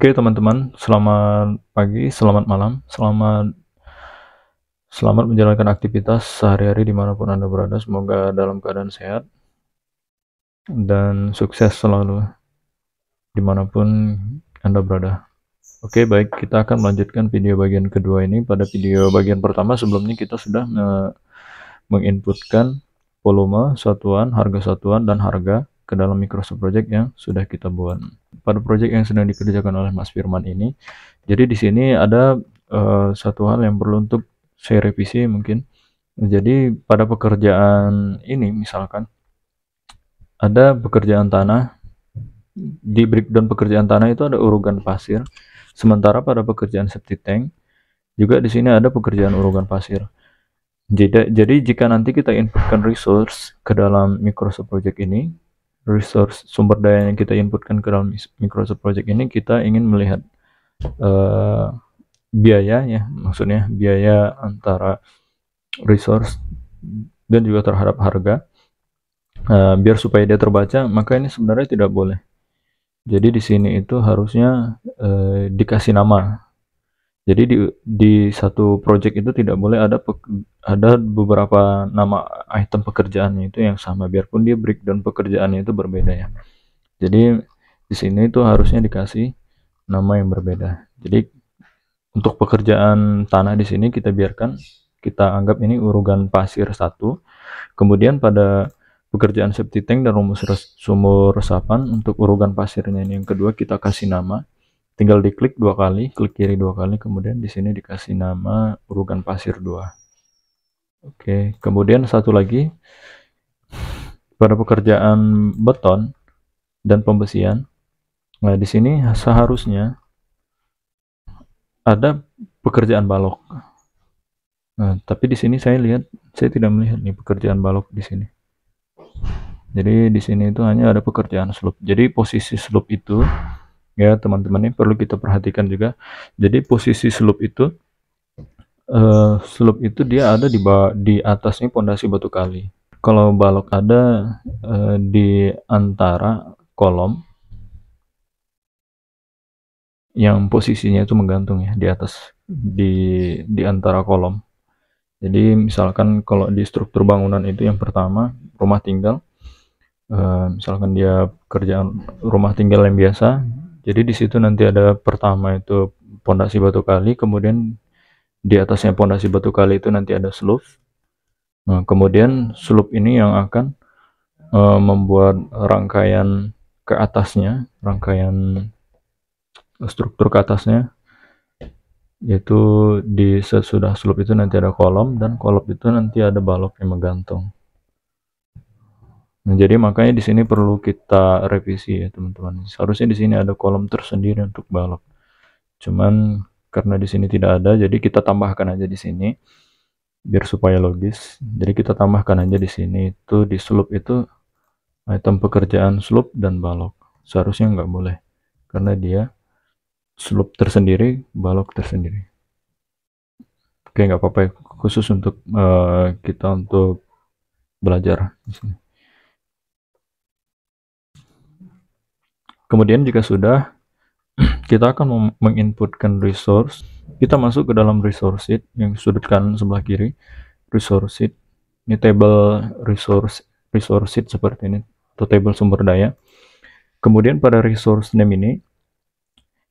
Oke teman-teman, selamat pagi, selamat malam, selamat menjalankan aktivitas sehari-hari dimanapun Anda berada. Semoga dalam keadaan sehat dan sukses selalu dimanapun Anda berada. Oke, baik, kita akan melanjutkan video bagian kedua ini. Pada video bagian pertama sebelumnya kita sudah menginputkan volume satuan, harga satuan, dan harga ke dalam Microsoft Project yang sudah kita buat. Pada project yang sedang dikerjakan oleh Mas Firman ini, jadi di sini ada satu hal yang perlu untuk saya revisi mungkin. Jadi pada pekerjaan ini misalkan ada pekerjaan tanah, di breakdown pekerjaan tanah itu ada urugan pasir, sementara pada pekerjaan septic tank juga di sini ada pekerjaan urugan pasir. Jadi jika nanti kita inputkan resource ke dalam Microsoft Project ini, resource sumber daya yang kita inputkan ke dalam Microsoft Project ini, kita ingin melihat biayanya, maksudnya biaya antara resource dan juga terhadap harga, biar supaya dia terbaca, maka ini sebenarnya tidak boleh. Jadi di sini itu harusnya dikasih nama. Jadi di satu project itu tidak boleh ada beberapa nama item pekerjaannya itu yang sama, biarpun dia breakdown pekerjaannya itu berbeda ya. Jadi di sini itu harusnya dikasih nama yang berbeda. Jadi untuk pekerjaan tanah di sini kita biarkan, kita anggap ini urugan pasir 1. Kemudian pada pekerjaan septic tank dan rumus sumur resapan, untuk urugan pasirnya ini yang kedua kita kasih nama. Tinggal diklik 2 kali, klik kiri 2 kali, kemudian di sini dikasih nama urugan pasir 2. Oke, kemudian satu lagi pada pekerjaan beton dan pembesian. Nah, di sini seharusnya ada pekerjaan balok. Nah, tapi di sini saya tidak melihat nih pekerjaan balok di sini. Jadi di sini itu hanya ada pekerjaan slope. Jadi posisi slope itu ya teman-teman, ini perlu kita perhatikan juga. Jadi posisi slope itu dia ada di atasnya pondasi batu kali. Kalau balok ada di antara kolom yang posisinya itu menggantung ya, di atas, di antara kolom. Jadi misalkan kalau di struktur bangunan itu yang pertama rumah tinggal, misalkan dia kerjaan rumah tinggal yang biasa, jadi di situ nanti ada pertama itu pondasi batu kali, kemudian di atasnya pondasi batu kali itu nanti ada slope. Nah, kemudian slope ini yang akan membuat rangkaian ke atasnya, rangkaian struktur ke atasnya, yaitu di sesudah slope itu nanti ada kolom, dan kolom itu nanti ada balok yang menggantung. Nah, jadi makanya di sini perlu kita revisi ya teman-teman. Seharusnya di sini ada kolom tersendiri untuk balok. Cuman karena di sini tidak ada, jadi kita tambahkan aja di sini biar supaya logis. Jadi kita tambahkan aja di sini itu di slope itu item pekerjaan slope dan balok. Seharusnya nggak boleh karena dia slope tersendiri, balok tersendiri. Oke, nggak apa-apa ya, khusus untuk kita untuk belajar di sini. Kemudian jika sudah, kita akan menginputkan resource. Kita masuk ke dalam resource sheet yang sudut kanan sebelah kiri. Resource sheet, ini table resource sheet seperti ini, atau table sumber daya. Kemudian pada resource name ini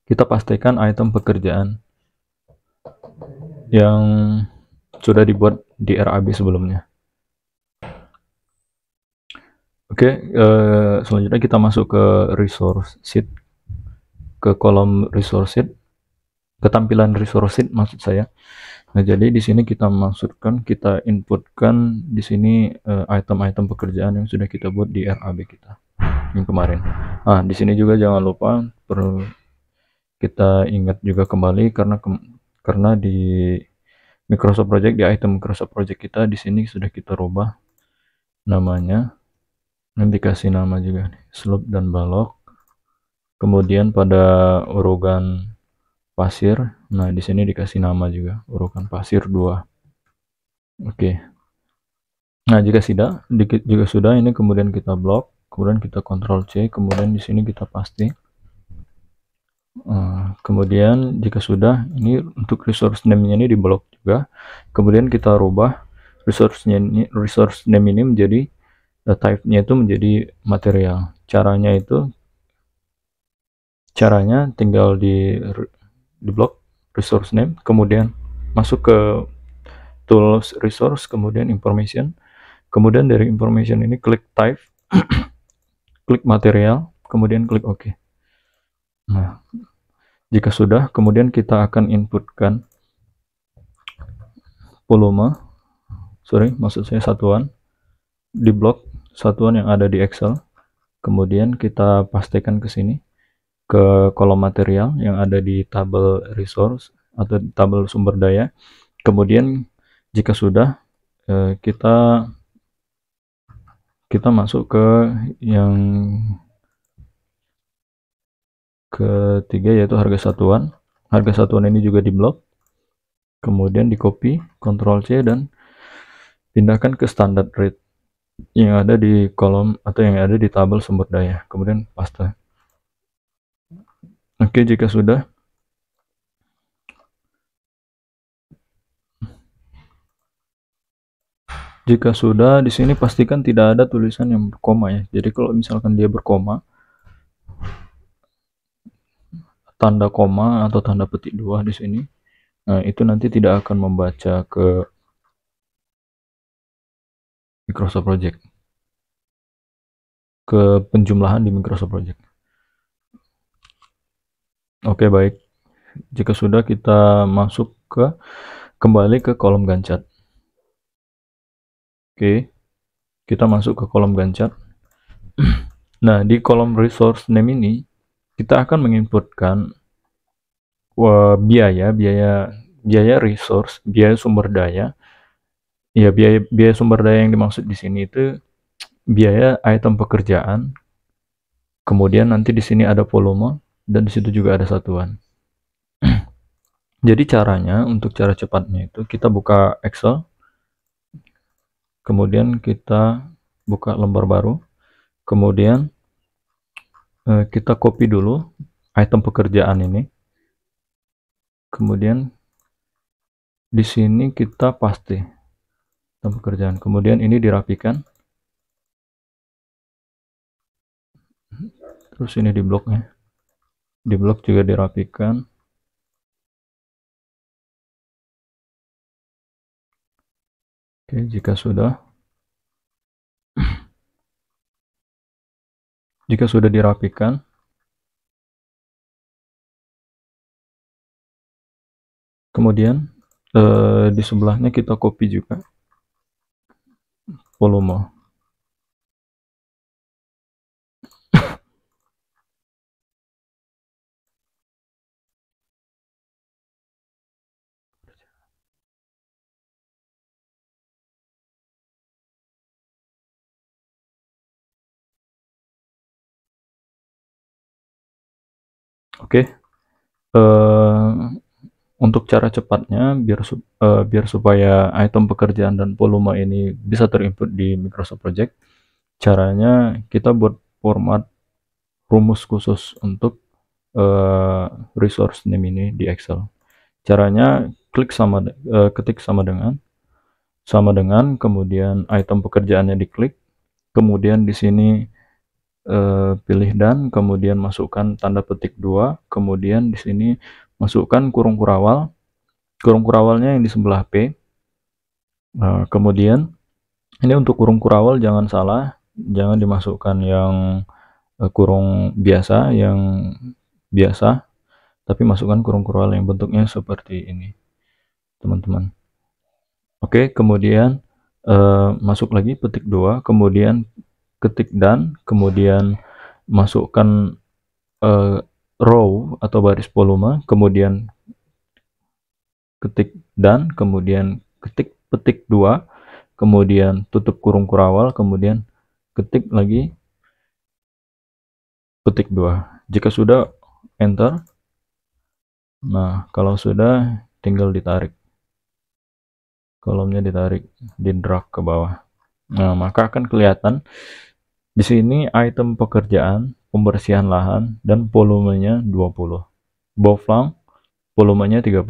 kita pastikan item pekerjaan yang sudah dibuat di RAB sebelumnya. Oke, selanjutnya kita masuk ke resource sheet, ke kolom resource sheet, ketampilan resource sheet maksud saya. Nah, jadi di sini kita inputkan di sini item-item pekerjaan yang sudah kita buat di RAB kita yang kemarin. Nah, di sini juga jangan lupa perlu kita ingat juga kembali karena di Microsoft Project, di item Microsoft Project kita di sini sudah kita rubah namanya. Nanti kasih nama juga nih, slope dan balok. Kemudian pada urugan pasir, nah di sini dikasih nama juga, urugan pasir 2. Oke. Nah, jika sudah ini kemudian kita blok, kemudian kita Ctrl C, kemudian di sini kita paste. Kemudian jika sudah, ini untuk resource name-nya ini diblok juga. Kemudian kita rubah resource name ini menjadi type-nya itu menjadi material. Caranya tinggal di blok resource name, kemudian masuk ke tools resource, kemudian information, kemudian dari information ini klik type, klik material, kemudian klik OK. Nah, jika sudah, kemudian kita akan inputkan volume, maksud saya satuan, di blok satuan yang ada di Excel. Kemudian kita pastikan ke sini, ke kolom material yang ada di tabel resource atau tabel sumber daya. Kemudian jika sudah, kita masuk ke yang ketiga, yaitu harga satuan. Harga satuan ini juga di blok, kemudian di copy, Ctrl C, dan pindahkan ke standard rate yang ada di kolom atau yang ada di tabel sumber daya, kemudian paste. Oke, jika sudah, di sini pastikan tidak ada tulisan yang berkoma ya. Jadi kalau misalkan dia berkoma, tanda koma atau tanda petik 2 di sini, nah itu nanti tidak akan membaca ke Microsoft Project, ke penjumlahan di Microsoft Project. Oke, baik. Jika sudah, kita masuk kembali ke kolom Gantt. Oke, kita masuk ke kolom Gantt. Nah, di kolom resource name ini kita akan menginputkan biaya resource, biaya sumber daya. Ya, biaya sumber daya yang dimaksud di sini itu biaya item pekerjaan. Kemudian nanti di sini ada volume dan di situ juga ada satuan. Jadi caranya, untuk cara cepatnya itu kita buka Excel, kemudian kita buka lembar baru, kemudian kita copy dulu item pekerjaan ini, kemudian di sini kita paste item pekerjaan, kemudian ini dirapikan, terus ini di bloknya, di blok juga dirapikan. Oke, jika sudah dirapikan, kemudian di sebelahnya kita copy juga volume. Oke, untuk cara cepatnya biar supaya item pekerjaan dan volume ini bisa terinput di Microsoft Project, caranya kita buat format rumus khusus untuk resource name ini di Excel. Caranya ketik sama dengan, kemudian item pekerjaannya diklik, kemudian di sini pilih dan, kemudian masukkan tanda petik 2, kemudian di sini masukkan kurung kurawalnya yang di sebelah P. Kemudian ini untuk kurung kurawal jangan salah, jangan dimasukkan yang kurung biasa, tapi masukkan kurung kurawal yang bentuknya seperti ini, teman-teman. Oke, kemudian masuk lagi petik 2, kemudian ketik dan, kemudian masukkan row atau baris volume, kemudian ketik dan, kemudian ketik petik 2, kemudian tutup kurung kurawal, kemudian ketik lagi petik 2. Jika sudah, enter. Nah, kalau sudah, tinggal ditarik kolomnya, ditarik, di drag ke bawah. Nah, maka akan kelihatan di sini item pekerjaan, pembersihan lahan, dan volumenya 20. Boflang volumenya 30.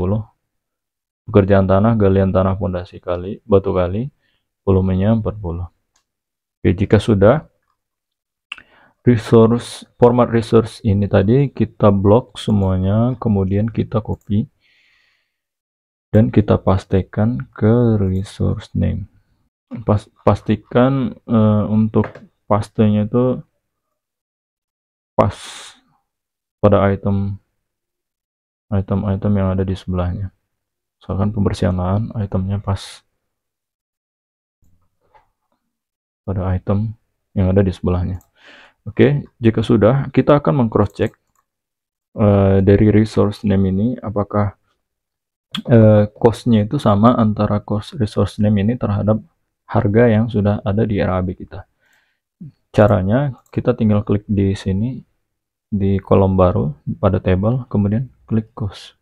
Pekerjaan tanah, galian tanah fondasi kali, batu kali, volumenya 40. Oke, jika sudah, format resource ini tadi kita blok semuanya, kemudian kita copy dan kita pastikan ke resource name. Pastikan untuk pastenya itu pas pada item yang ada di sebelahnya. Misalkan pembersihan lahan, itemnya pas pada item yang ada di sebelahnya. Oke, jika sudah, kita akan meng-cross check dari resource name ini apakah cost-nya itu sama antara cost resource name ini terhadap harga yang sudah ada di RAB kita. Caranya, kita tinggal klik di sini, di kolom baru, pada table, kemudian klik cost.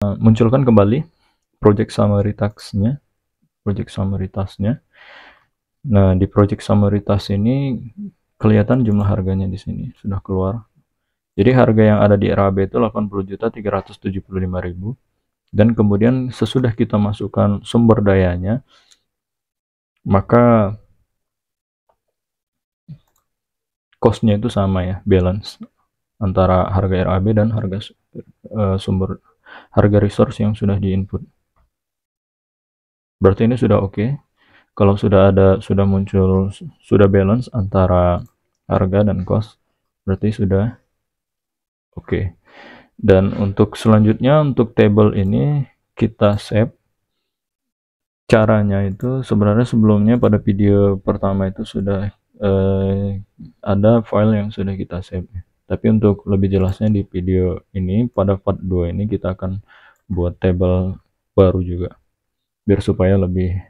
Munculkan kembali project summary task-nya. Nah, di project summary task ini, kelihatan jumlah harganya di sini, sudah keluar. Jadi harga yang ada di RAB itu 80.375.000. Dan kemudian sesudah kita masukkan sumber dayanya, maka cost-nya itu sama ya, balance antara harga RAB dan harga harga resource yang sudah di-input. Berarti ini sudah oke. Kalau sudah muncul, sudah balance antara harga dan cost, berarti sudah oke. Dan untuk selanjutnya, untuk table ini kita save. Caranya itu sebenarnya sebelumnya pada video pertama itu sudah ada file yang sudah kita save. Tapi untuk lebih jelasnya di video ini, pada part 2 ini kita akan buat table baru juga, biar supaya lebih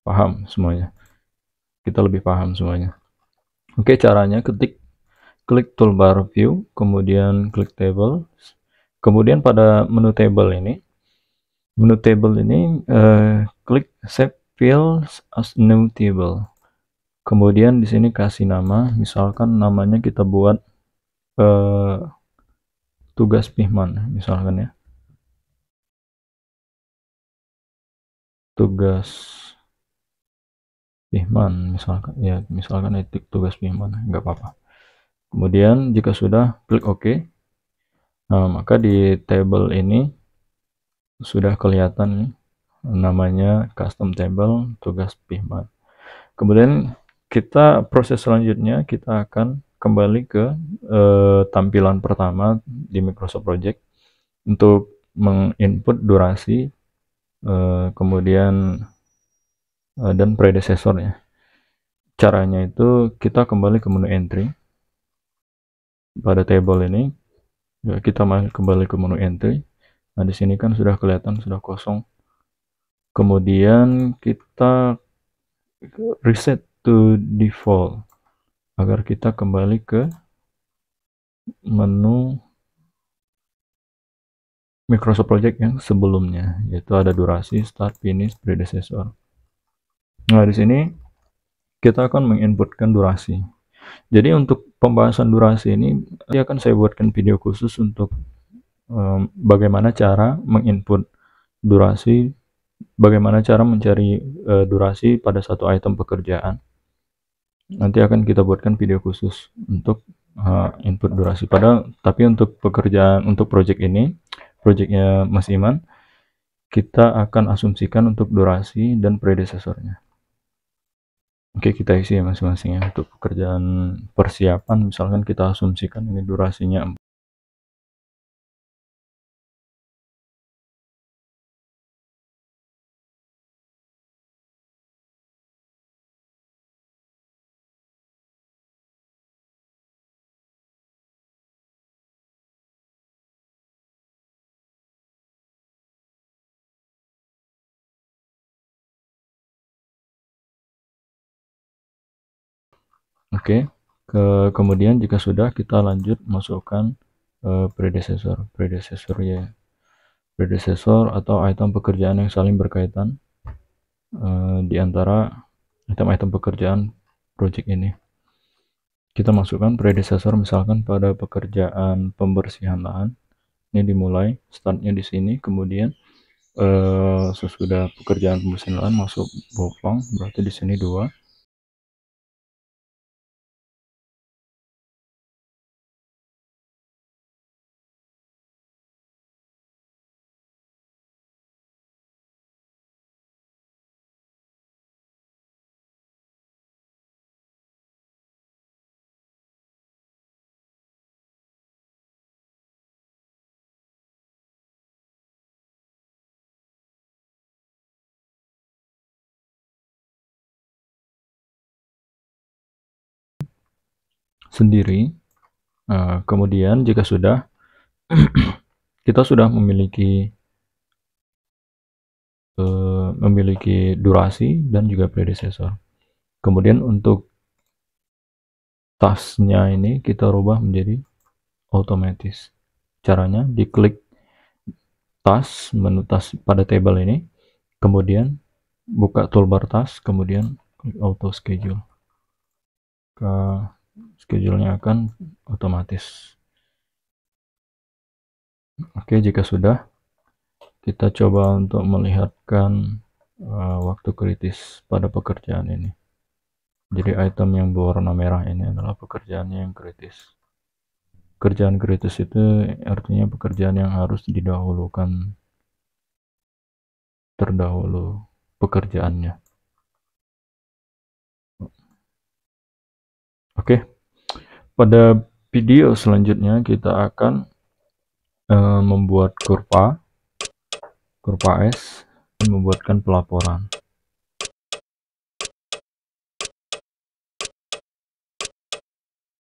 paham semuanya. Kita lebih paham semuanya. Oke, caranya klik toolbar view, kemudian klik table, kemudian pada menu table ini klik save fields as new table. Kemudian di sini kasih nama, misalkan namanya kita buat tugas Pihman, misalkan ya. Tugas Pihman misalkan ya, misalkan etik tugas Pihman, nggak apa-apa. Kemudian jika sudah, klik OK. Nah, maka di table ini sudah kelihatan nih, namanya custom table tugas Pihman. Kemudian kita proses selanjutnya, kita akan kembali ke tampilan pertama di Microsoft Project untuk menginput durasi, kemudian dan predecessornya. Caranya itu kita kembali ke menu entry pada table ini, ya, kita kembali ke menu entry. Nah, di sini kan sudah kelihatan sudah kosong. Kemudian kita reset to default agar kita kembali ke menu Microsoft Project yang sebelumnya, yaitu ada durasi, start, finish, predecessor. Nah, di sini kita akan menginputkan durasi. Jadi untuk pembahasan durasi ini akan saya buatkan video khusus untuk bagaimana cara menginput durasi, bagaimana cara mencari durasi pada satu item pekerjaan. Nanti akan kita buatkan video khusus untuk input durasi. Tapi untuk pekerjaan, untuk project ini, projectnya Mas Iman, kita akan asumsikan untuk durasi dan predecessornya. Oke, kita isi ya masing-masing ya. Untuk pekerjaan persiapan, misalkan kita asumsikan ini durasinya 4. Oke, kemudian jika sudah, kita lanjut masukkan predecessor atau item pekerjaan yang saling berkaitan di antara item-item pekerjaan project ini. kita masukkan predecessor, misalkan pada pekerjaan pembersihan lahan. Ini dimulai, startnya di sini, kemudian sesudah pekerjaan pembersihan lahan masuk Bopang, berarti di sini 2. Sendiri. Kemudian jika sudah kita sudah memiliki durasi dan juga predecessor. Kemudian untuk tasknya ini kita rubah menjadi otomatis. Caranya diklik task, menu task pada table ini, kemudian buka toolbar task, kemudian klik auto schedule. Schedule-nya akan otomatis. Oke, jika sudah, kita coba untuk melihatkan waktu kritis pada pekerjaan ini. Jadi item yang berwarna merah ini adalah pekerjaannya yang kritis. Pekerjaan kritis itu artinya pekerjaan yang harus didahulukan terdahulu pekerjaannya. Oke, pada video selanjutnya kita akan membuat kurva S dan membuatkan pelaporan.